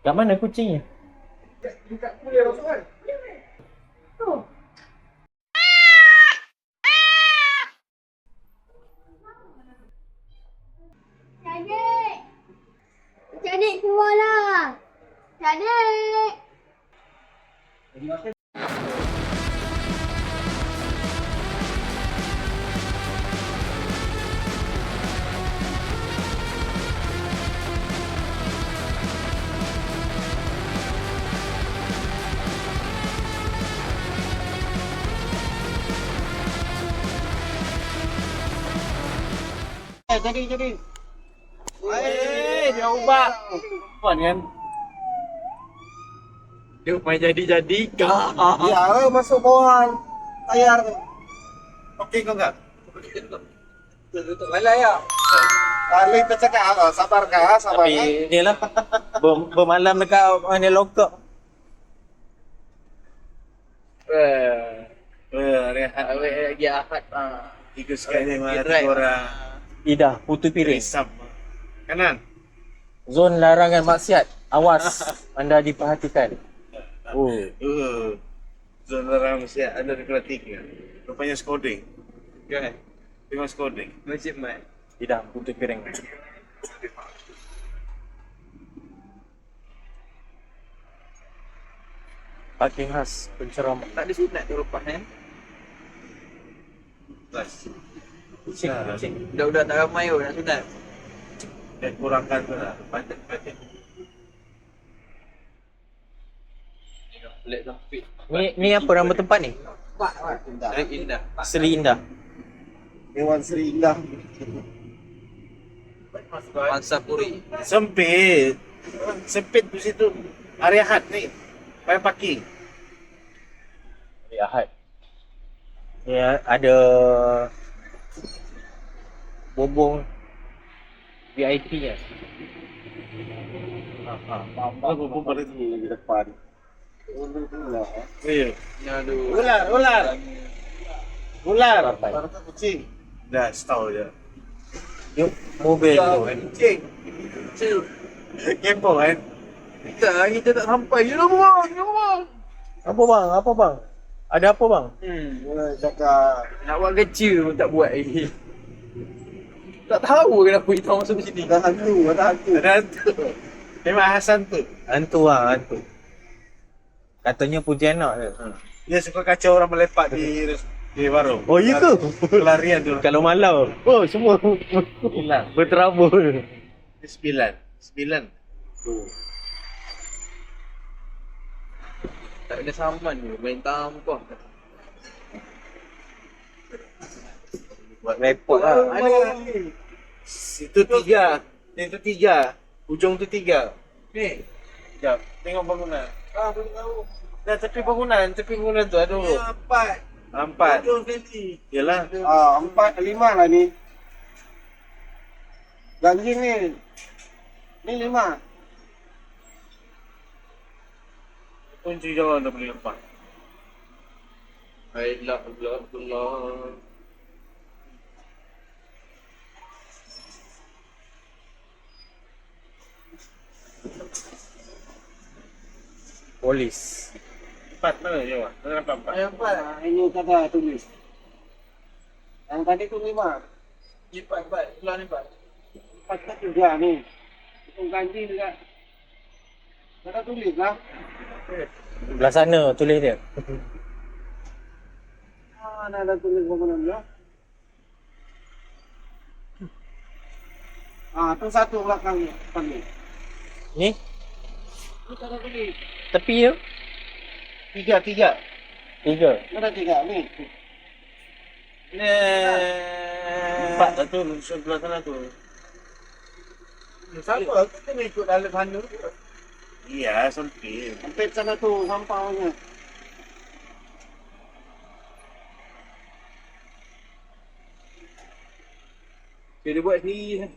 Kat mana kucingnya? Cadik! Cadik keluarlah! Cadik! Jadi. Dia ubah. Puan kan? Dia main jadi-jadi kah? Ya, masuk bawah layar. Okey kau enggak? Tutup layar ya. Kali kita cakap apa? Sabar kah? Sabar. Tapi ni lah bermalam dekat mana lokak. Rehat. Lagi Ahad. Tiga sekali mana Right. tiga orang. Ida, putu piring. Risam. Kanan. Zon larangan maksiat. Awas, anda diperhatikan. Oh, Zon larang mesti ada diperhatikan. Rupanya skoding. Kan? Tengok skoding. Masjid Mat. Ida, putu piring. Parking khas penceramah. Tak ada sunat tu lepas kan? Plus. Kucing, kucing. Budak-budak tak ramai pun nak sunat. Dan kurangkan tu lah. Padat-padat. Let Taufik. Ni apa nama tempat ni? Seri Indah. Seri Indah. Dewan Seri Indah. Mansapuri. Sempit. Sempit di situ. Hari Ahad ni. Payah parking. Hari Ahad. Ni ada bobong VIP nya. Apa pun pada ni di depan. Ya. Aduh. Ular. Baru tu kucing. Dah setahun je. Yuk, mobil tu kan. Kucing. Kepo kan? Kita tak sampai je dah bang. Apa bang? Apa bang? Ada apa bang? Cakap. Nak buat kecil pun tak buat lagi. Tak tahu kenapa kita orang masuk sini. Ada hantu. Ada hantu. Memang Hasan tu. Hantu lah, hantu. Katanya Pontianak je. Dia suka kacau orang melepak di warung. Oh, iya ke? Pelarian tu. Kalau malam, oh semua Hilang. berterabur. Sembilan. Tak ada saman ni. Main tampah. Buat repot lah. Itu tiga. Ujung tu tiga. Ni. Sekejap. Tengok bangunan. Boleh tahu. Dah tepi bangunan tu ada urut. Empat. Yalah. 4, 5 lah ni. Ganjil ni. Ni 5. Kunci jalan dah boleh lepas. Baiklah, Allah. Polis. Empat mana jawab? Mana nampak empat? Ayam empat. Ini kata tulis. Yang tadi tu 5. Empat. Belah ni empat. 4 kan juga ni. Itu ganjil juga. Kata tulis lah. Belah sana tulis dia. Mana ada tulis bangunan dia? Tu satu belakang ni. Depan ni. Ni, Ni kata tulis. tepi tu. Tiga. 3. Ada 3 ni. Empat lah tu, sebelah sana tu. Siapa? Kita ni ikut dalam sana. Iya, sempit. Sampai sana tu sampahnya. Dia buat sendiri.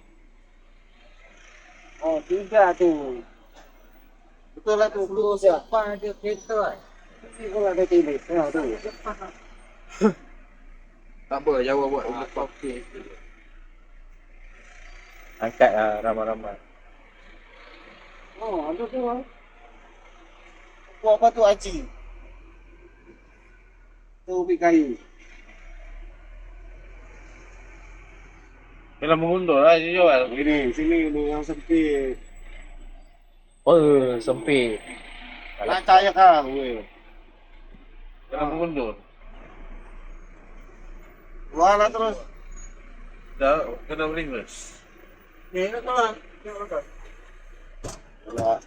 3 tu. Betul betul lah tu. Dulu siapa ada kereta? Kalau ada TV, tengok tu. Tak apa, Jawa buat okey. Angkat lah ramai-ramai. Oh, ada tu lah. Buat apa tu Haji? Tu ubi kayu. Kalau mengundur lah dia jual. Sini ni yang sempit. Oh, sempit. Lancar ya kau. weh. Kalau mengundur. Buat lah terus. Dah kena reverse. Ni nak lah. Buat.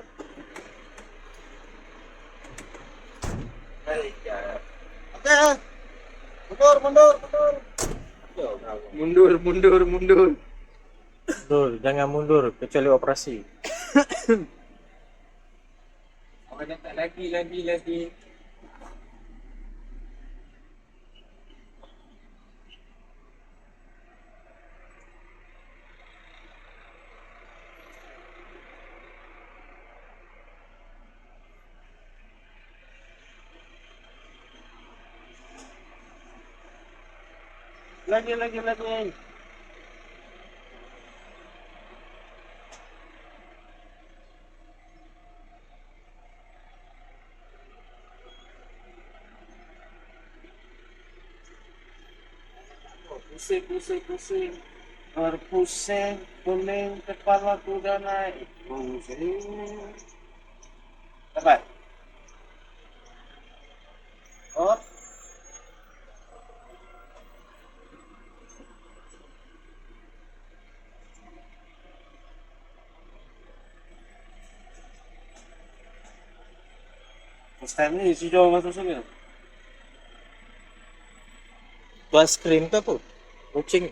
Okey. Mundur. Mundur. Mundur, jangan mundur kecuali operasi. Orang dah tak lagi. Lagi. Pusing. Berpusing, pening kepala kuda naik. Pusing. Dapat? Oh. First time ni si Jo masuk sini. Tu aiskrim ke apa? Kucing.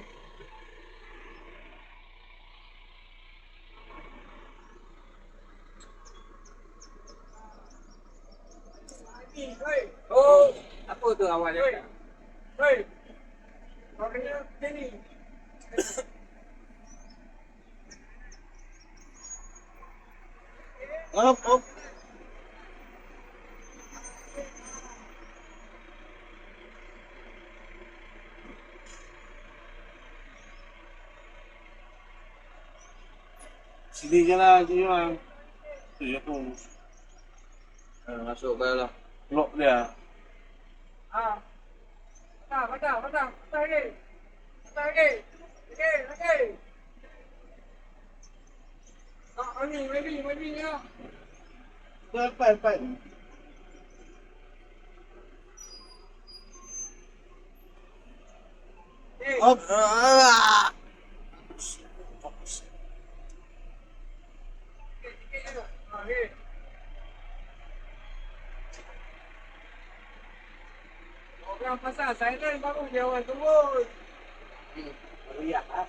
Oh, apa tu awak cakap? Maknanya sini. Op. Sini je lah, sini lah. Tu je tu. Masuk bal lah. Lock dia. Patah lagi. Okey. Mari ya. Lepas. Op. Orang pasal silent baru dia orang turun. Riak ah.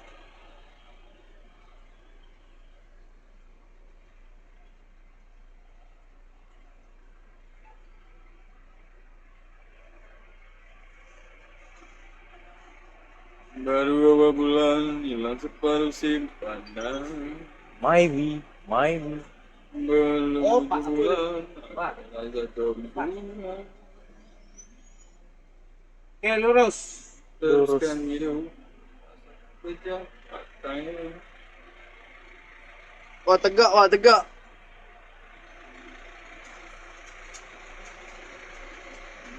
Baru beberapa bulan hilang separuh simpanan. Myvi. Belum Oh, Pak, bulan ada kembulan. Okay, lurus. Teruskan hidup sejak patahnya. Wah tegak.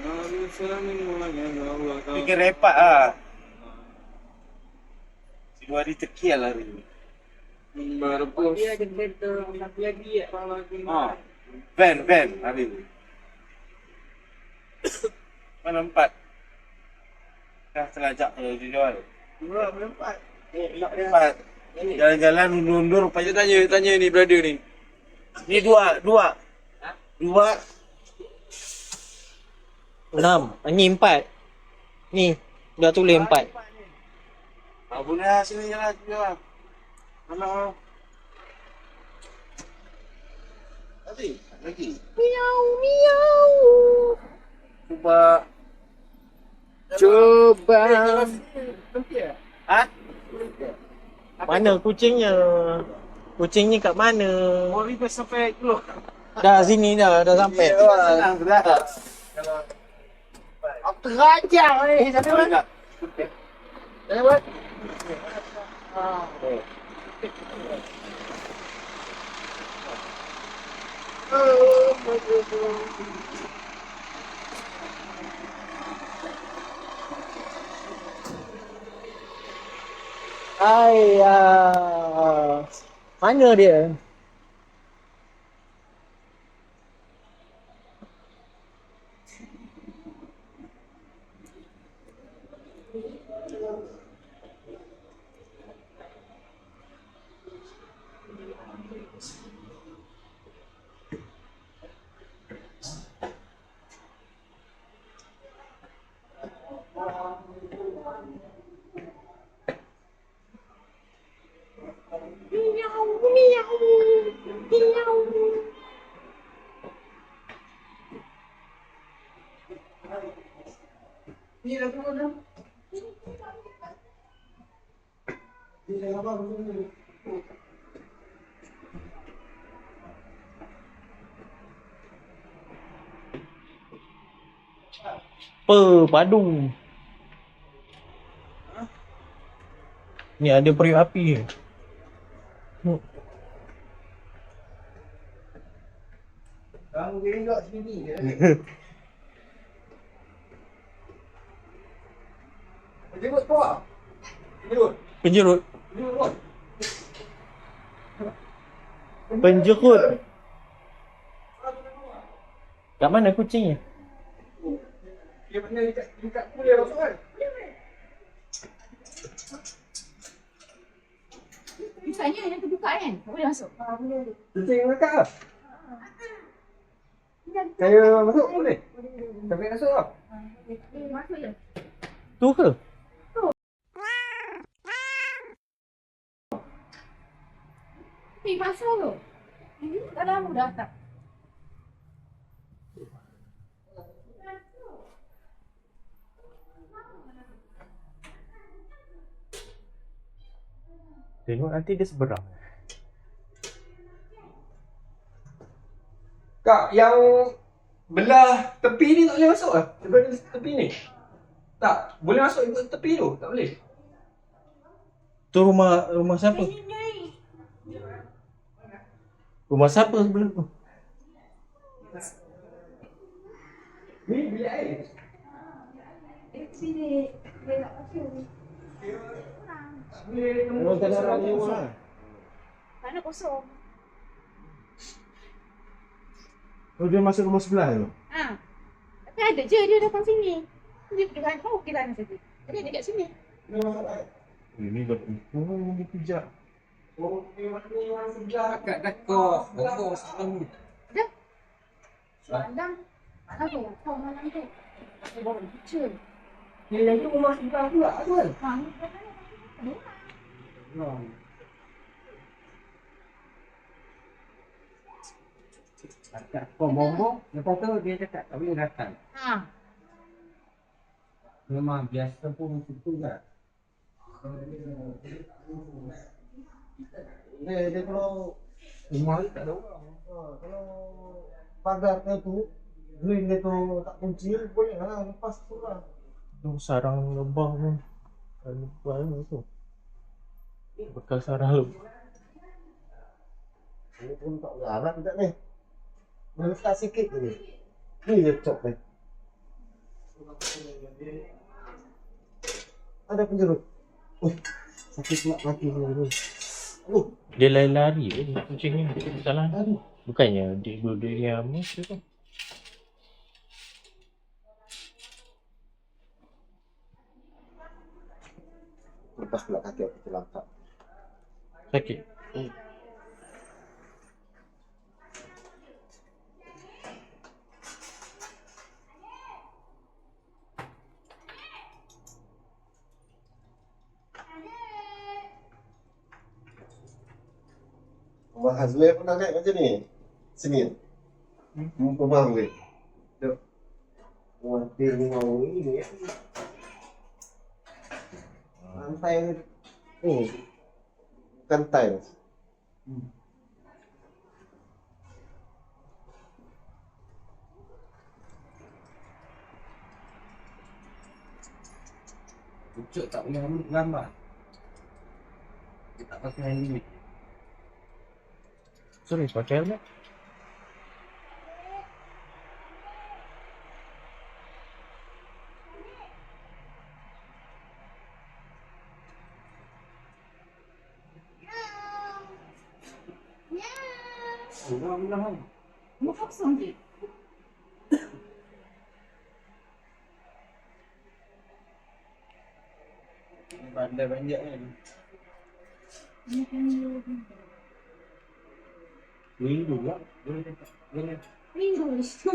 Lalu semuanya Allah tahu. Fikir repat ah. Si dua hari terkial hari ni. Berbos. Dia ada kereta satu lagi ya. Ha. Van hari ni. Mana empat? Dah terlajak dia jual. Dua berempat. Empat. Jalan-jalan undur-undur Saya tanya ni brother ni. Ni dua. 6. Ni 4. Ni dah tulis 4. Boleh lah sini je lah jual. Mana? Lagi. Miau. Cuba. Ha? Mana kucingnya? Kucingnya kat mana? Mau reverse sampai keluar. Dah sini dah sampai. Senang tu dah. Aku terajar ni. Sana buat. Sana buat. Mana dia? Padu. Ni ada periuk api. Kamu tengok sini je. Jemput tu ah. Jemput. Penjerut. Jemput. Penjerut. Kat mana kucingnya? Dia mana dekat kuliah masuk kan? Misalnya yang terbuka kan? Tak boleh masuk. Kucing dekat ah. Saya masuk boleh? Sampai masuk ah. Masuk je. Tu ke? Pasal tu. Ini dah lama dah tak. Tengok nanti dia seberang. Kak, yang belah tepi ni tak boleh masuk ah? Sebelah tepi ni? Tak, boleh masuk ikut tepi tu? Tak boleh? Tu rumah siapa? Rumah siapa sebelah tu? Ni bilik air. Sini. Dia nak masuk. Boleh temu Memang tak ada orang kosong. lewat lah. Mana kosong? Oh, dia masuk rumah sebelah tu? Ha. Tapi ada je dia datang sini. Dia pergi kau okey lah saja. Dia dekat sini. Ini dah ini pijak. Oh, ni orang sebelah kat Dakar. Bongkong sebelum ni. Dah. Pandang. Mana tu? Kau mana tu? Dia bawa kecil. Ni lagi rumah sebelah pula tu kan? Ha, ni kat mana? Kat kau bombong, lepas tu dia cakap tak boleh datang. Ha. Memang biasa pun situ kan. Dia kalau Rumah ni tak ada orang. kalau pagar dia tu, green dia tu tak kunci, boleh lah lepas tu lah. Tu sarang lebah pun. Lebah tu. Bekas sarang lebah. Ini pun tak garang tak ni. Melekat sikit je ni. Ni dia cop ni. Ada penjerut. Sakit pula kaki ni. Dia lari-lari kucing ni. Salah. Bukannya dia diam tu. Lepas pula kaki aku terlangkap. Sakit. Rumah Hazmi pernah naik macam ni? Sini. Rumah Hazmi. Tengok. Rumah ini ya. Lantai ni. Bukan tiles. Pucuk tak boleh ambil gambar. Dia tak pakai hand limit. Sorry, pakai helmet. Mau pasang je. Bandai banyak kan. Minggu lah. Boleh. Minggu itu.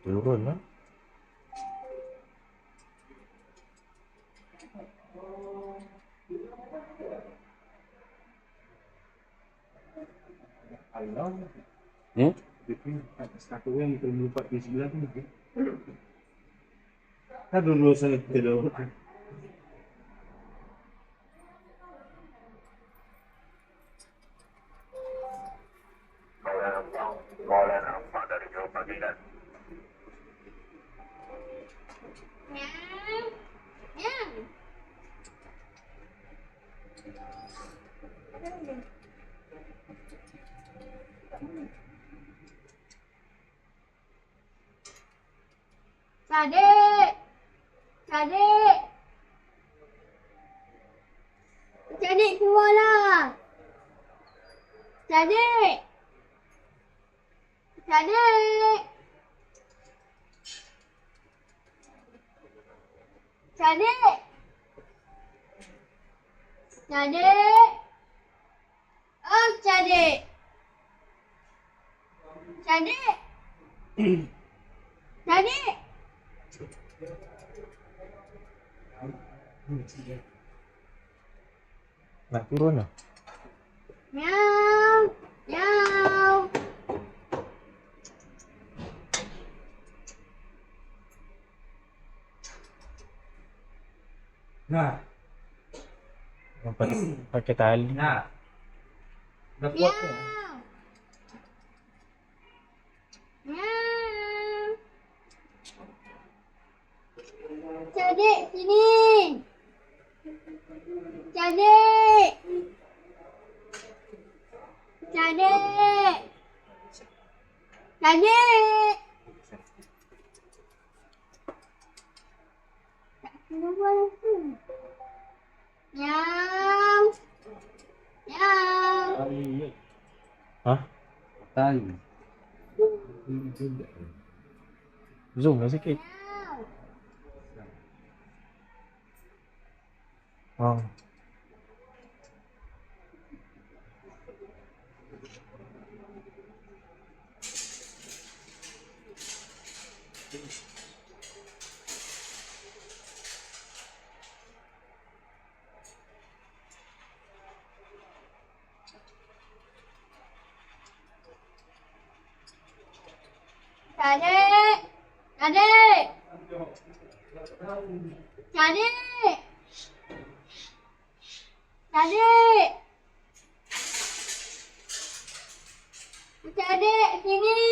Turun lah. Hmm? Satu yang kita lupa di sebelah tu. Aduh, dulu sana kita dah. Cadik! Cadik! Cadik keluarlah! Cadik! Cadik! Cadik! Cadik! Oh, cadik! Cadik! Cadik! Nak turun lah. Meow! Meow! Nah, Pakai tali. nah. Dah kuat ke? Meow! Meow! Cadik, sini! Cadik! Cadik! Cadik! Tak kena buat apa. Meow! Meow! Hah? Tali. Zoom lah sikit. Meow! Oh. Cadik! Cadik! Cadik! Cadik! Cadik, sini!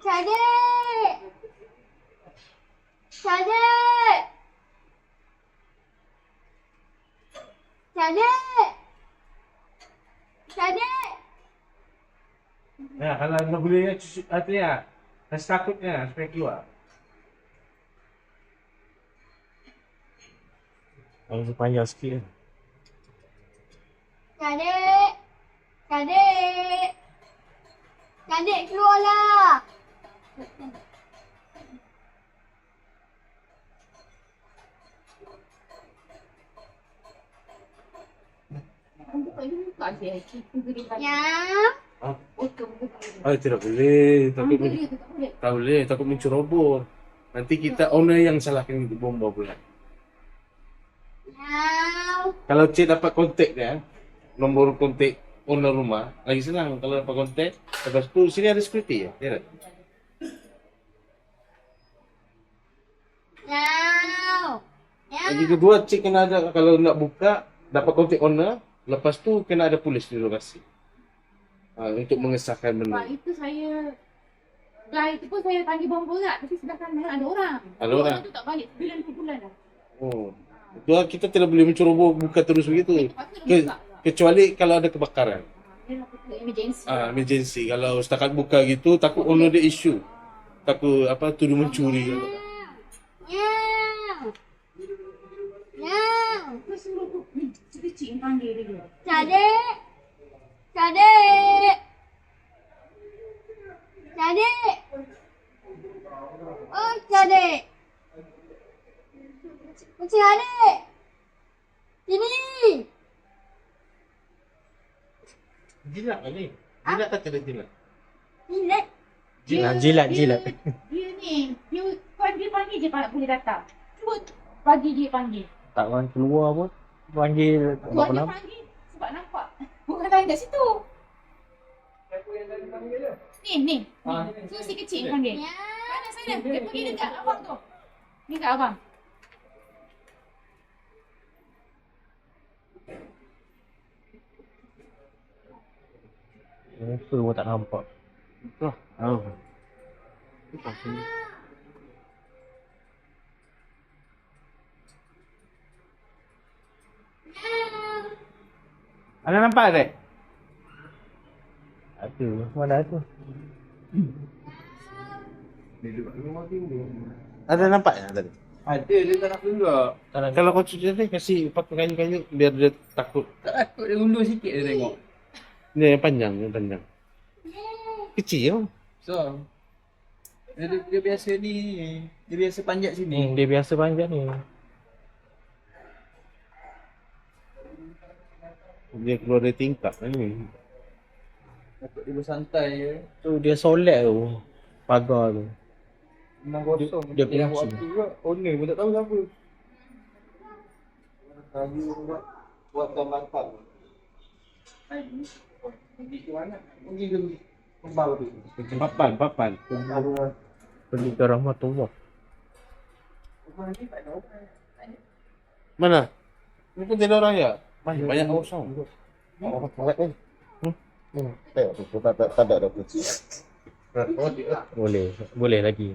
Cadik! Cadik! Cadik! Cadik! Nah, kalau nak boleh artinya rasa takutnya supaya keluar. Kalau panjang sikit kan. Cadik! Cadik! Adik keluarlah. Ya. Ah, tidak boleh. Tak boleh. Takut menceroboh. Nanti kita owner yang salahkan itu bomba pula. Ya. Kalau Cik dapat kontak dia, nombor kontak owner rumah, lagi senang kalau dapat kontak. Lepas tu sini ada security ya. Ya. Tak? Ya. Ya. Lagi kedua Cik kena ada kalau nak buka dapat kontak owner, lepas tu kena ada polis di lokasi. Untuk mengesahkan benda. Itu saya itu pun saya panggil bomba tak, tapi sebelah kanan ada orang. Ada orang? Tu tak balik, bulan dah. Oh. Itu kita tidak boleh menceroboh buka terus begitu. Kecuali kalau ada kebakaran. Dia nak emergency. Emergency. Kalau setakat buka gitu, takut owner dia isu. Takut tuduh mencuri. Ya. Ya. Kau suruh tu kecil panggil dia. Cadik. Cadik. Cadik. Oh, cadik. Kucing adik. Sini. Jilat lah ni. Jilat tak kena jilat. Jilat. Jilat. Dia ni, dia panggil je pak boleh datang. Cuba pagi dia panggil. Tak orang keluar pun. Panggil tak Buat dia kenapa. panggil sebab nampak. Bukan lain kat situ. Ni. Tu si kecil panggil. Sana. Dia pergi dekat abang tu. Ni kat abang. Muka pun tak nampak. Oh. Ada nampak tak? Ada. Mana ada? Ada nampak ya tadi? Ada, dia tak nak tunjuk. Kalau kau cuci tadi, kasih pakai kayu-kayu biar dia takut. Tak takut, dia undur sikit dia tengok. Ni yang panjang. Kecil ya? So, dia biasa ni, dia biasa panjat sini. Dia biasa panjat ni. Dia keluar dari tingkap ni. Takut dia bersantai je. Tu dia solat tu. Pagar tu. Memang kosong. Dia yang kunci. waktu juga, owner pun tak tahu siapa. Kayu buat gambar tak. Pergi ke mana? Pergi ke kembal tu. Papan. Pergi ke rahmatullah. Mana? Ini pun tidak orang ya? Banyak kosong. Tak ada kunci. Boleh lagi.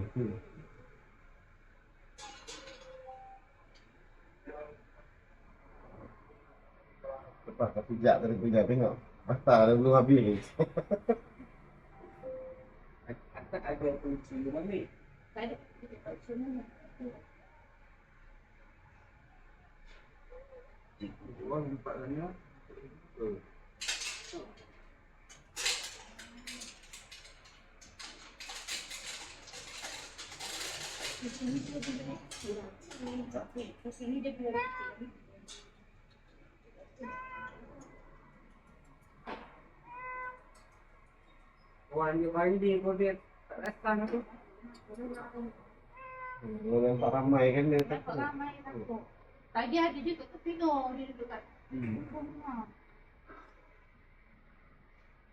Lepas kau pijak tengok. Mata dah belum habis. Tak ada kunci mana? Tak ada. Orang buka sana. Sini dia biar kecil. Orang dia mandi pun dia tak datang tu. Orang tak ramai kan dia Tak takut. ramai takut. Tadi ada dia kat tepi tu. Dia duduk kat rumah.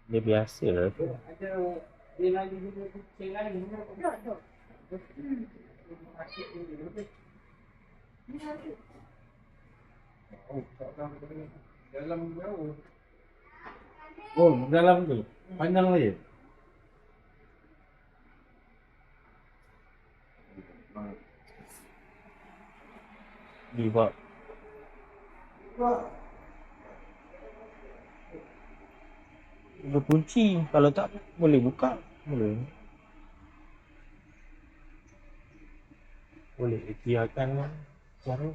Dia biasa lah tu. Ada dia lagi juga kucing lain. Duduk. Dalam jauh. Oh, dalam tu. Panjang lagi. Dibawa. Ada kunci. Kalau tak boleh buka. Boleh ikhtiarkan cara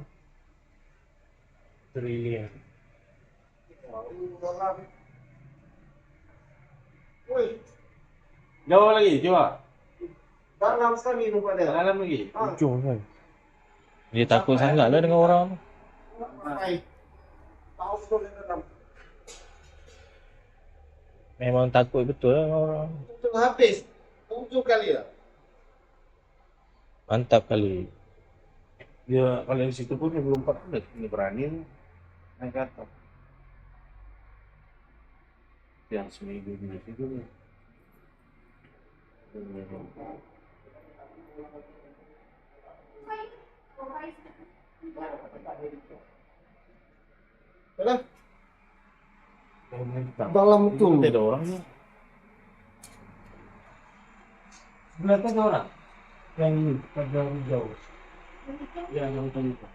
trilian. Jauh lagi, coba. Dalam sekali nampak dia. Dalam lagi. Ujung kan. Dia takut sangat lah dengan orang. Baik. Tahu betul dia dalam. Memang takut betul lah dengan orang. Itu habis. 7 kali lah. Mantap kali. Dia kalau di situ pun dia belum pernah. Dia berani naik ke atas. Yang seminggu di situ. Betul? Dalam Dalam tu. ada orangnya. Sebelah tu ada orang. Yang ini, pada jauh. Yang tadi tu.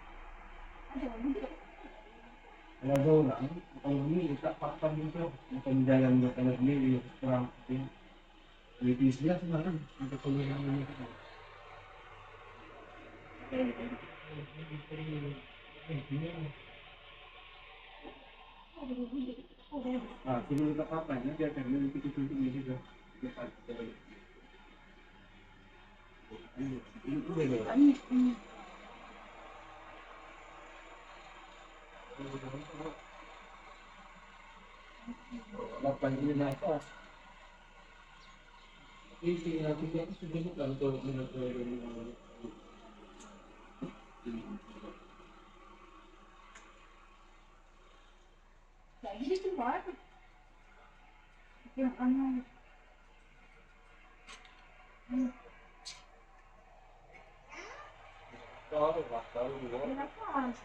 Ada orang. Kalau ini tak papan itu, macam jalan berjalan sendiri, kurang. Di sebelah sana kan, ada peluang ini. Sebelum tak papan, dia akan memiliki titik-titik ini juga. Lapan ini naik atas. Ini nanti dia sudah bukan untuk Lagi dia keluar. Yang anak. Kenapa?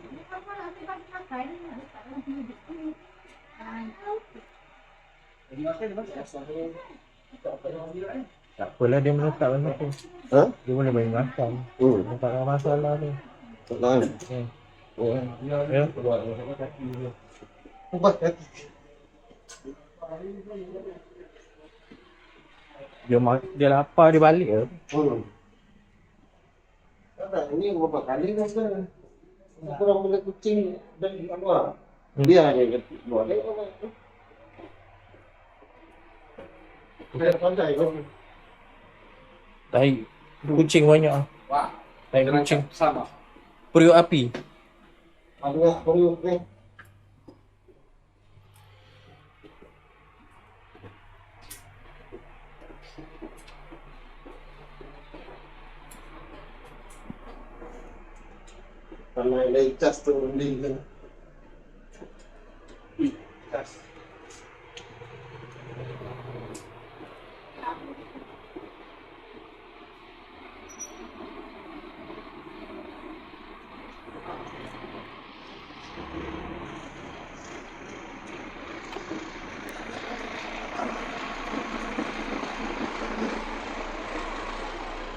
Kenapa nanti bagi makan? Tak ada hidup ni. Tak apalah dia meletak benda tu. Ha? Dia boleh bagi makan. Tak ada masalah ni. Tak lain. Ya. Ubah kaki. Dia lapar dia balik ke? Tak, ini berapa kali dah sekarang. Kurang benda kucing dan luar. Dia hanya luar. Dia pandai kan? Tai kucing banyak ah. Tai kucing. Sama. Periuk api. Ada periuk ni. Karena ada cas tu mending kan. Cas.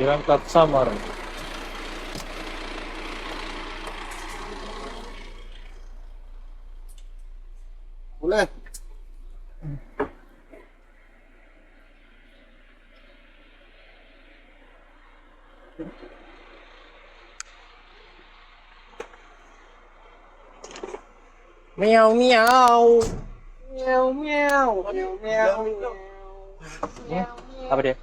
Dia angkat samar. Boleh. Meow meow. Meow meow. Meow meow. Apa dia?